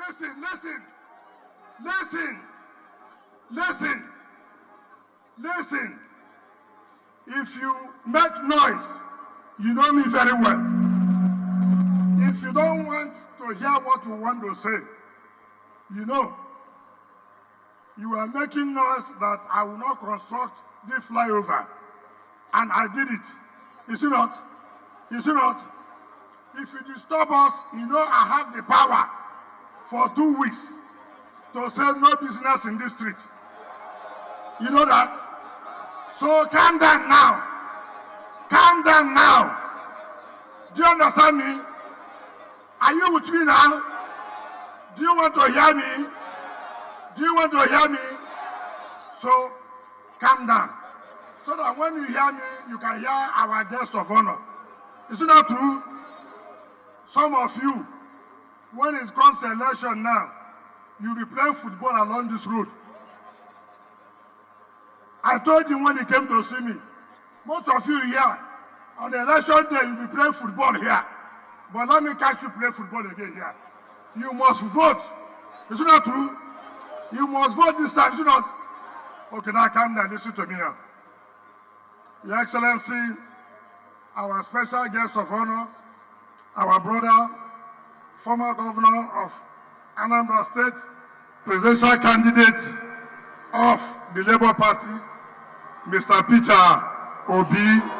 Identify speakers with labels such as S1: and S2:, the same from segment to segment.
S1: Listen, listen, listen, listen, listen. If you make noise, you know me very well. If you don't want to hear what you want to say, you know, you are making noise that I will not construct the flyover. And I did it. You see not? You see not? If you disturb us, you know I have the power for 2 weeks to say no business in this street. You know that? So calm down now. Calm down now. Do you understand me? Are you with me now? Do you want to hear me? Do you want to hear me? So calm down. So that when you hear me, you can hear our guest of honor. Is it not true? Some of you, when it comes to election now, you'll be playing football along this road. I told you when you came to see me, most of you here, on the election day, you'll be playing football here. But let me catch you play football again here. You must vote. Is it not true? You must vote this time, is it not? Okay, now calm down, listen to me now. Your Excellency, our special guest of honor, our brother, former governor of Anambra State, presidential candidate of the Labour Party, Mr. Peter Obi.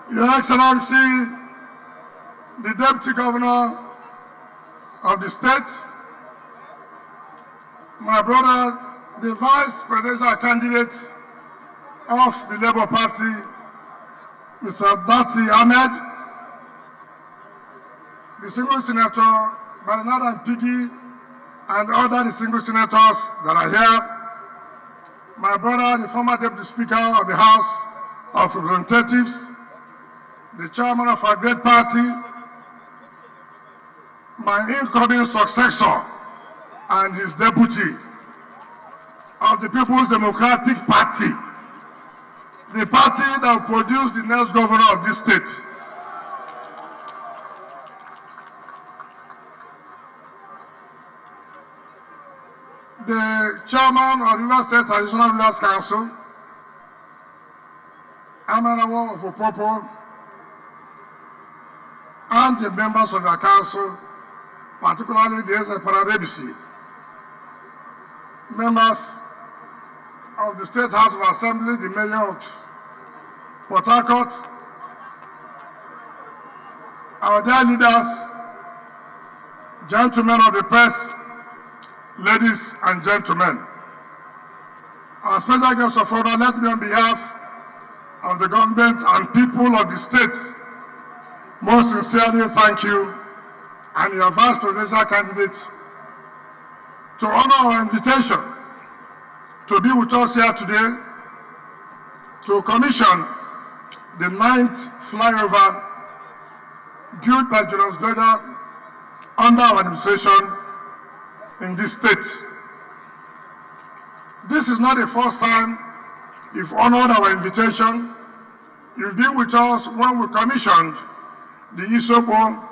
S1: Your Excellency, the Deputy Governor of the state, my brother, the Vice Presidential candidate of the Labour Party, Mr. Dati Ahmed, the single senator, Baranada Piggy, and other distinguished senators that are here, my brother, the former Deputy Speaker of the House of Representatives, the chairman of our great party, my incoming successor and his deputy of the People's Democratic Party, the party that will produce the next governor of this state. The chairman of River State Traditional Rulers Council, Amanawo of Opopo, and the members of the council, particularly the SYMFONI, members of the State House of Assembly, the Mayor of Port Harcourt, our dear leaders, gentlemen of the press, ladies and gentlemen. Our special guest of honor, let me on behalf of the government and people of the state most sincerely thank you and your vice presidential candidate to honor our invitation to be with us here today to commission the 9th flyover built by Julius Berger under our administration in this state. This is not the first time you've honored our invitation. You've been with us when we commissioned the Nyesom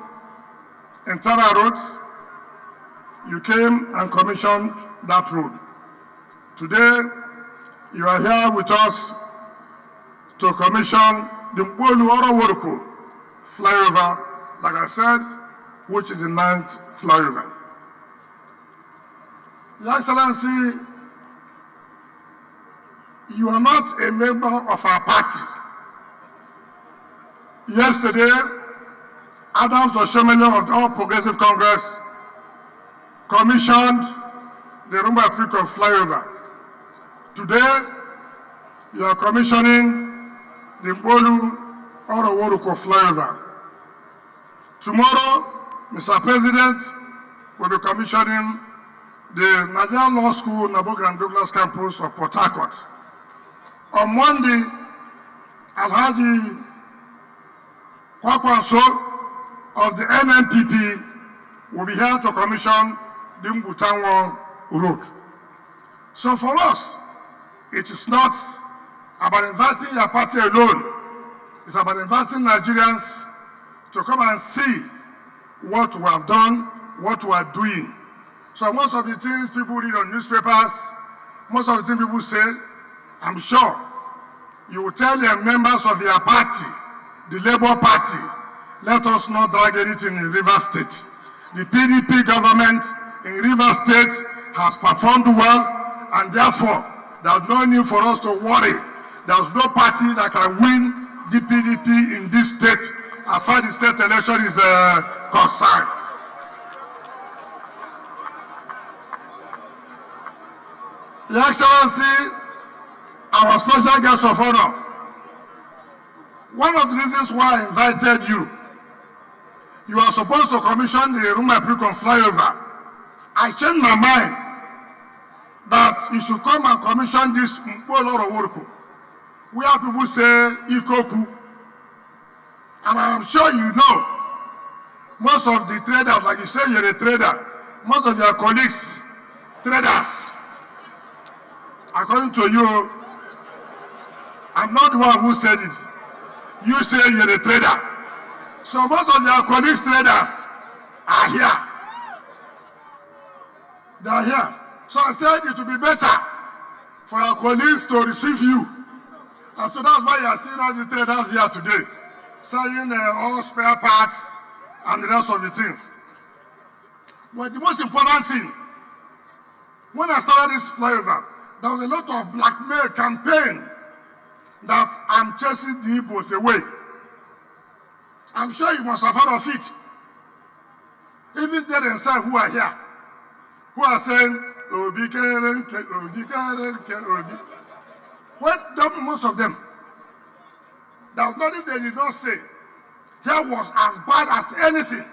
S1: internal roads. You came and commissioned that road. Today, you are here with us to commission the Mkpolu flyover, like I said, which is the 9th flyover. Your Excellency, you are not a member of our party. Yesterday, Adams Oshomele of the All Progressive Congress commissioned the Rumba Africa flyover. Today, you are commissioning the Mkpolu flyover. Tomorrow, Mr. President will be commissioning the Nigerian Law School Nabogran Douglas campus of Port Harcourt. On Monday, Alhaji Kwakwanso of the NNPP will be here to commission the Mbutanwo Road. So for us, it is not about inviting your party alone. It's about inviting Nigerians to come and see what we have done, what we are doing. So most of the things people read on newspapers, most of the things people say, I'm sure you will tell the members of your party, the Labour Party, let us not drag anything in Rivers State. The PDP government in Rivers State has performed well, and therefore there's no need for us to worry. There's no party that can win the PDP in this state as far as the state election is concerned. Your Excellency, our special guest of honor, one of the reasons why I invited you, you are supposed to commission the Rumapikon flyover. I changed my mind that you should come and commission this Mboloro Worku, where people say Ikoku. And I am sure you know, most of the traders, like you say you're a trader, most of your colleagues, traders, according to you, I'm not the one who said it. You say you're a trader. So most of your colleagues traders are here. They are here. So I said it would be better for your colleagues to receive you. And so that's why you are seeing all the traders here today, selling all spare parts and the rest of the things. But the most important thing, when I started this flyover, there was a lot of blackmail campaign that I'm chasing the Igbos away. I'm sure you must have heard of it. Even they themselves who are here, who are saying, Obi Keren, Obi Keren, Obi. Well, most of them, there was nothing they did not say. Here was as bad as anything.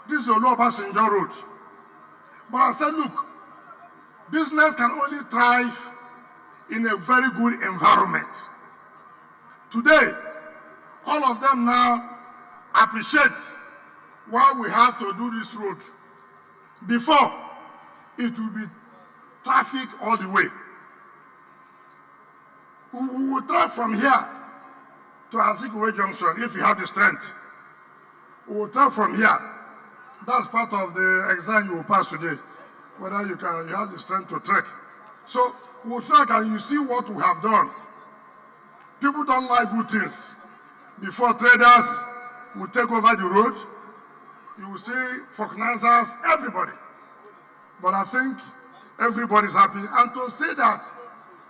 S1: This is Oluobasanjo Road. But I said, look, business can only thrive in a very good environment. Today, all of them now appreciate why we have to do this road. Before, it will be traffic all the way. We will drive from here to Azikiwe Junction if you have the strength. We will drive from here. That's part of the exam you will pass today, whether you have the strength to trek. So we will track and you see what we have done. People don't like good things. Before traders will take over the road, you will see organizers, everybody. But I think everybody's happy. And to say that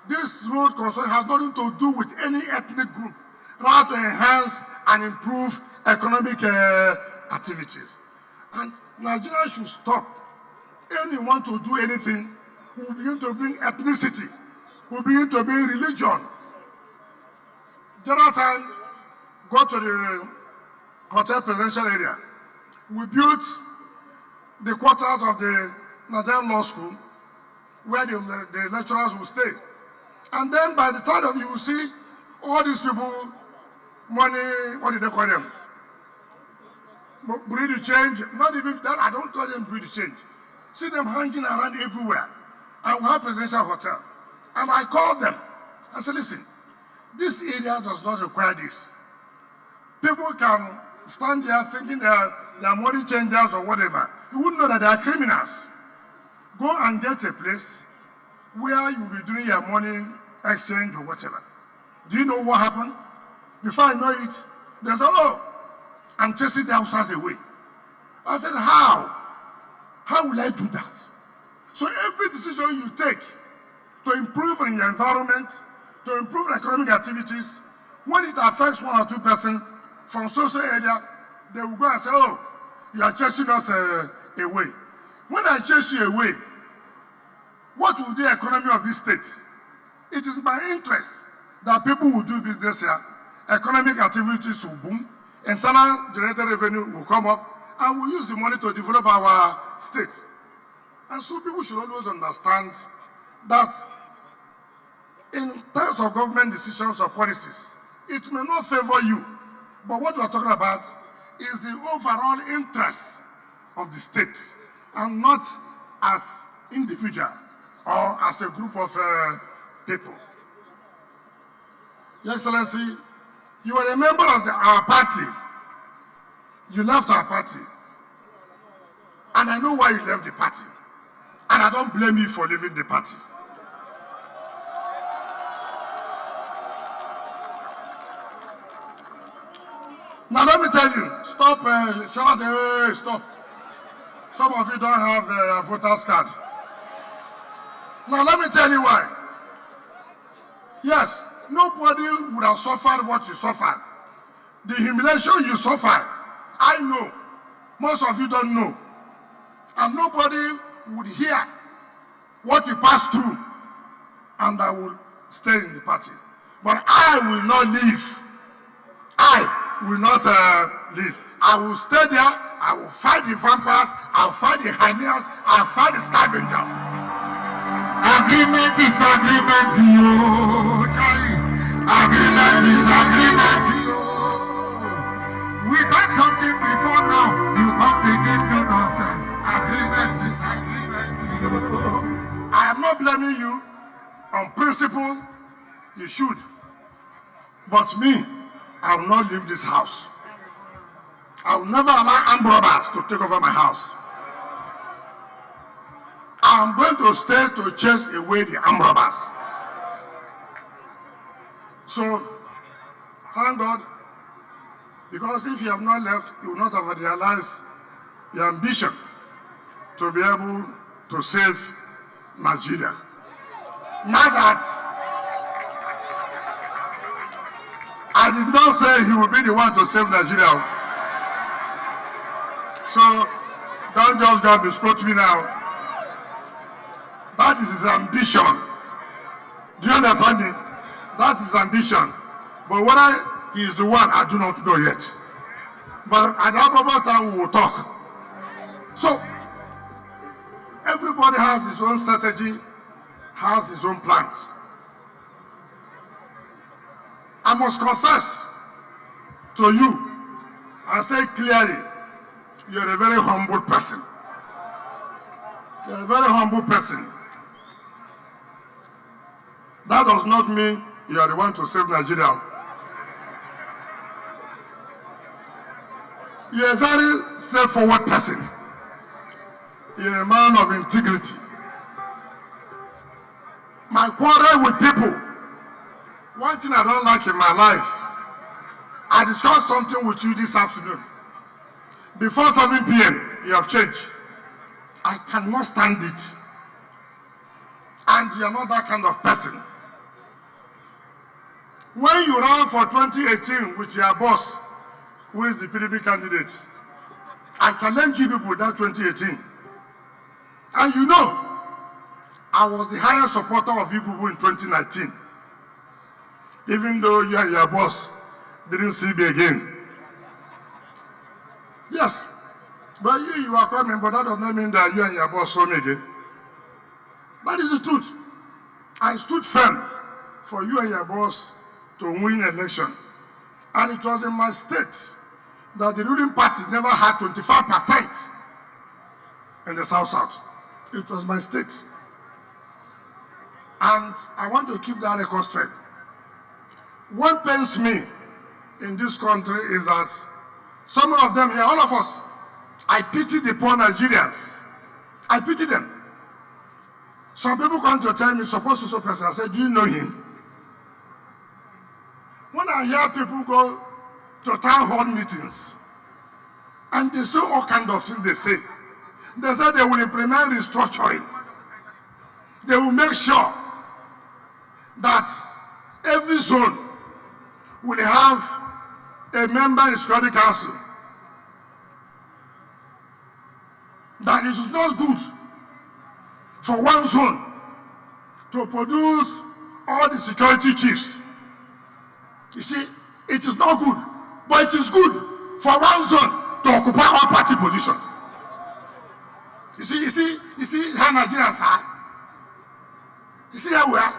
S1: this road concern has nothing to do with any ethnic group, rather to enhance and improve economic activities. And Nigerians should stop. Anyone to do anything who will begin to bring ethnicity, who will begin to bring religion. Jonathan, go to the hotel presidential area. We built the quarters of the Nigerian Law School where the lecturers will stay. And then by the side of you will see all these people, money, what do they call them? Breed change, not even that, I don't call them breed change. See them hanging around everywhere. And we have presidential hotel. And I called them. I said, listen, this area does not require this. People can stand there thinking they are money changers or whatever. You wouldn't know that they are criminals. Go and get a place where you'll be doing your money exchange or whatever. Do you know what happened? Before I know it, they said, oh, I'm chasing the houses away. I said, how? How will I do that? So every decision you take to improve in your environment, to improve economic activities, when it affects 1 or 2 persons from social area, they will go and say, oh, you are chasing us away. When I chase you away, what will the economy of this state? It is my interest that people will do business here, economic activities will boom, internal generated revenue will come up, and we'll use the money to develop our state. And so people should always understand that in terms of government decisions or policies, it may not favor you, But what we are talking about is the overall interest of the state, and not as individual or as a group of people. Your Excellency, you are a member of our party. You left our party. And I know why you left the party. And I don't blame you for leaving the party. Now let me tell you, stop, shout, stop. Some of you don't have the voter's card. Now let me tell you why. Yes, nobody would have suffered what you suffered. The humiliation you suffered, I know. Most of you don't know. And nobody would hear what you passed through, and I will stay in the party. But I will not leave. I will not leave. I will stay there. I will fight the vampires. I'll fight the hyenas. I'll fight the scavengers.
S2: Agreement is agreement, yo, Charlie. Agreement is agreement, yo. We've had something before now. You can't begin to nonsense. Agreement is agreement, yo.
S1: I am not blaming you. On principle, you should. But me, I will not leave this house. I will never allow armed robbers to take over my house. I am going to stay to chase away the armed robbers. So, thank God, because if you have not left, you will not have realized the ambition to be able to save Nigeria. Now that I did not say he will be the one to save Nigeria. So, don't just go and misquote me now. That is his ambition. Do you understand me? That's his ambition. But whether he is the one, I do not know yet. But at the appropriate time, we will talk. So, everybody has his own strategy, has his own plans. I must confess to you and say clearly, you're a very humble person. You're a very humble person. That does not mean you are the one to save Nigeria. You're a very straightforward person. You're a man of integrity. My quarrel with people, one thing I don't like in my life, I discussed something with you this afternoon. Before 7 p.m., you have changed. I cannot stand it. And you are not that kind of person. When you ran for 2018 with your boss, who is the PDP candidate, I challenged you people that 2018. And you know, I was the highest supporter of you people in 2019. Even though you and your boss didn't see me again. Yes, but you are coming, but that does not mean that you and your boss saw me again. That is the truth. I stood firm for you and your boss to win election. And it was in my state that the ruling party never had 25% in the South. It was my state. And I want to keep that record straight. What pains me in this country is that some of them here, all of us, I pity the poor Nigerians. I pity them. Some people come to tell me, suppose to person. I said, do you know him? When I hear people go to town hall meetings, and they say all kinds of things they say they will implement restructuring. They will make sure that every zone will have a member in the Security Council. That it is not good for one zone to produce all the security chiefs. You see, it is not good, but it is good for one zone to occupy all party positions. You see how Nigerians are. You see how we are.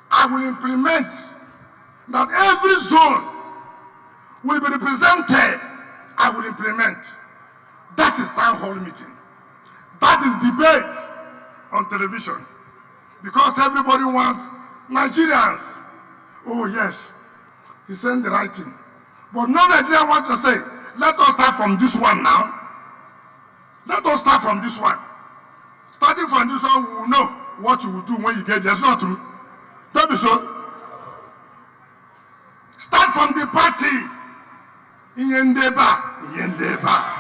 S1: I will implement that every zone will be represented, I will implement. That is town hall meeting. That is debate on television. Because everybody wants Nigerians. Oh yes, he said the right thing. But no Nigerian want to say, let us start from this one now. Let us start from this one. Starting from this one, we will know what you will do when you get there. It's not true. Don't be so. Start from the party. Yendeba, Yendeba.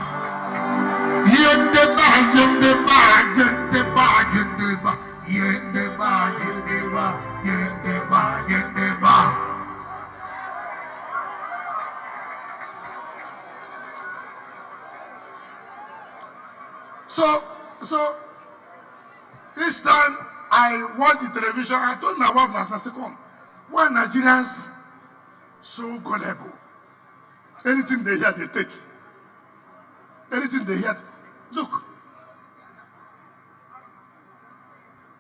S2: Yendeba, Yendeba, Yendeba, Yendeba, Yendeba, Yendeba, Yendeba, Yendeba.
S1: So each time I watch the television, I told my wife last night, I said, come, why Nigerians so gullible? Anything they hear, they take. Anything they hear. Look,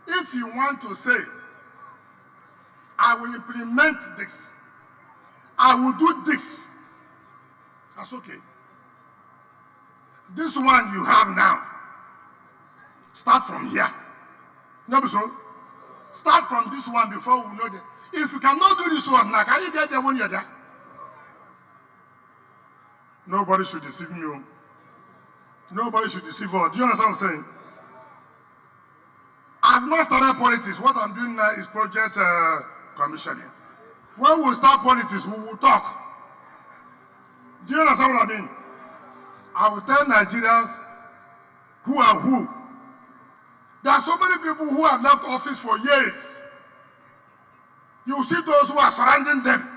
S1: if you want to say, I will implement this, I will do this, that's okay. This one you have now, start from here. No, so start from this one before we know that. If you cannot do this one now, can you get there when you're there? Nobody should deceive you. Nobody should deceive us. Do you understand what I'm saying? I've not started politics. What I'm doing now is project commissioning. When we start politics, we will talk. Do you understand what I mean? I will tell Nigerians who are who. There are so many people who have left office for years. You will see those who are surrounding them,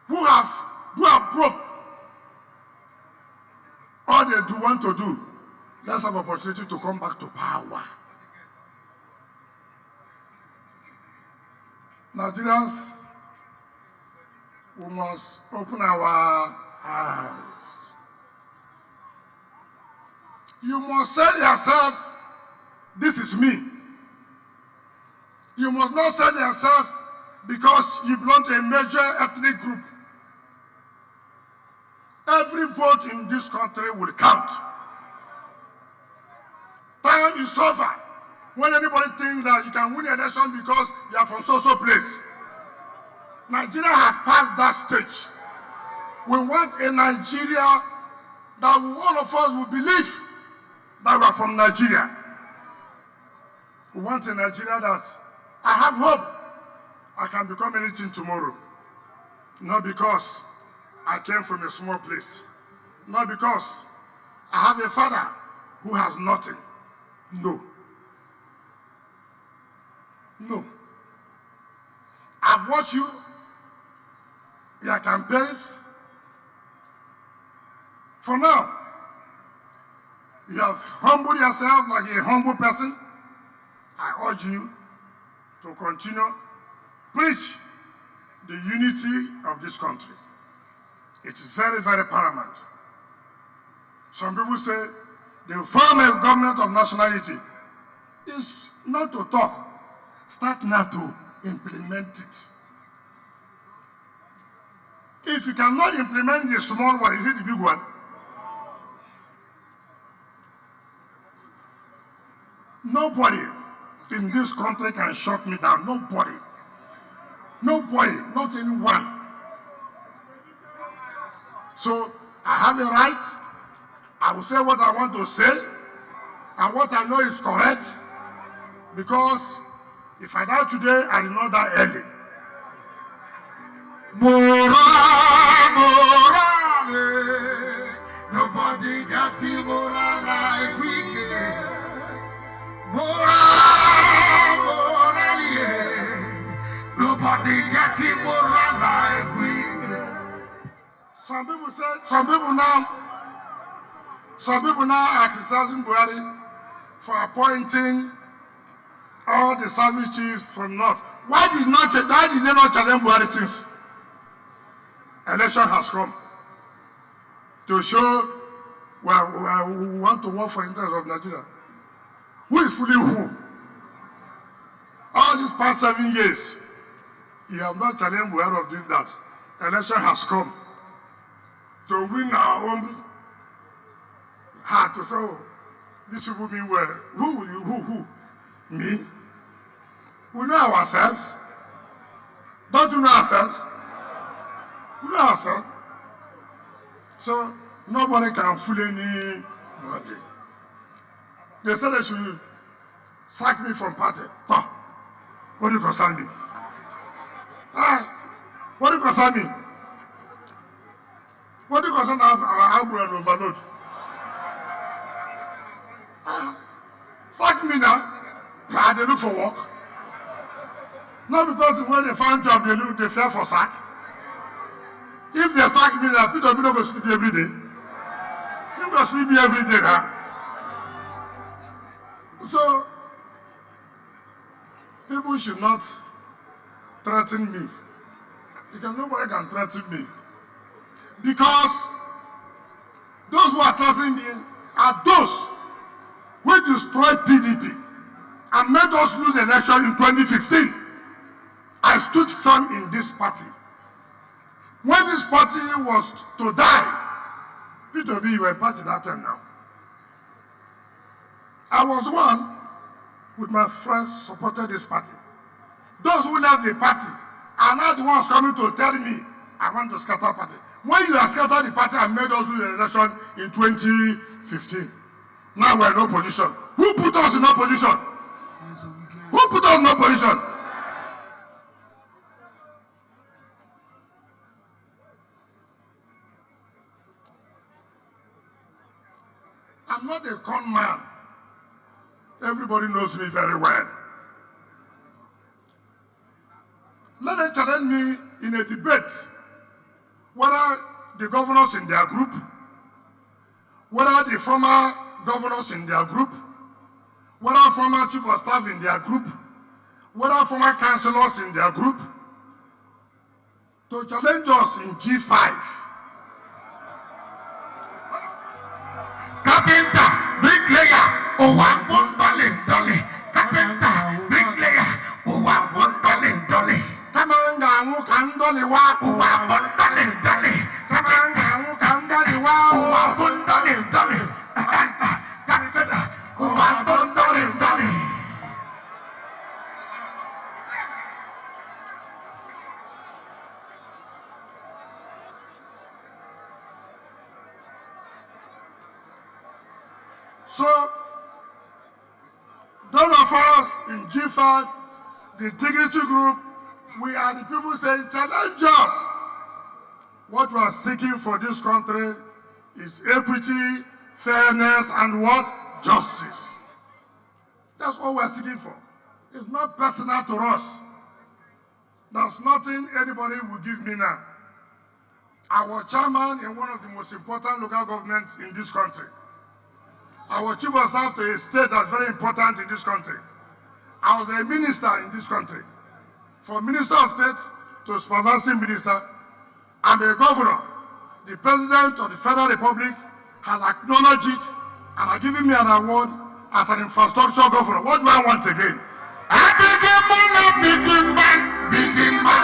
S1: who have broke. All they do want to do, let's have opportunity to come back to power. Nigerians, we must open our eyes. You must say yourself, this is me. You must not say yourself because you belong to a major ethnic group. Every vote in this country will count. Time is over when anybody thinks that you can win an election because you are from so-so place. Nigeria has passed that stage. We want a Nigeria that all of us will believe that we are from Nigeria. We want a Nigeria that I have hope I can become anything tomorrow. Not because I came from a small place. Not because I have a father who has nothing. No. No. I've watched you, your campaigns. For now, you have humbled yourself like a humble person. I urge you to continue, preach the unity of this country. It is very, very paramount. Some people say the form a government of national unity is not to talk. Start now to implement it. If you cannot implement the small one, is it the big one? Nobody in this country can shut me down. Nobody. Nobody, not anyone. So I have a right. I will say what I want to say and what I know is correct, because if I die today, I did not die early.
S2: Morale, nobody got it moral like we get. Morale, nobody got it moral like we get.
S1: Some people now are criticizing Buhari for appointing all the service chiefs from North. Why did they not challenge Buhari since election has come? To show we want to work for the interest of Nigeria. Who is fooling who? All these past 7 years, you have not challenged Buhari of doing that. Election has come. to win our own heart to say, oh, this people mean well. Who? Me? We know ourselves. Don't you know ourselves? We know ourselves. So nobody can fool anybody. They said they should sack me from party. What do you concern me? What do you concern me? What do you concern our Abu and overload? Sack me now. They look for work. Not because when they find job, they fear for sack. If they sack me now, Peter don't go sleep every day. He go sleep every day now. So people should not threaten me. Nobody can threaten me. Because those who are threatening me are those who destroyed PDP and made us lose the election in 2015. I stood firm in this party. When this party was to die, PDP, you were in party that time now. I was one with my friends supported this party. Those who left the party are not the ones coming to tell me I want to scatter party. When you have scattered the party and made us lose the election in 2015, now we're in opposition. Who put us in opposition? Who put us in opposition? I'm not a con man. Everybody knows me very well. Let them challenge me in a debate whether the governors in their group, whether the former governors in their group, whether former chief of staff in their group, whether former councillors in their group, to challenge us in G5.
S2: Carpenter, bricklayer, $1 Carpenter, bricklayer, $1
S1: Come on down, who can dolly walk?
S2: $1
S1: Come on down, who can dolly walk?
S2: $1
S1: So, those of us in G5, the Integrity Group, we are the people saying, challenge us. What we are seeking for this country is equity, fairness, and what? Justice. That's what we are seeking for. It's not personal to us. There's nothing anybody will give me now. Our chairman in one of the most important local governments in this country, our chief of staff to a state that's very important in this country. I was a minister in this country. From Minister of State to Supervising Minister, I'm a governor. The President of the Federal Republic has acknowledged it and has given me an award as an infrastructure governor. What do I want again?
S2: I begin man,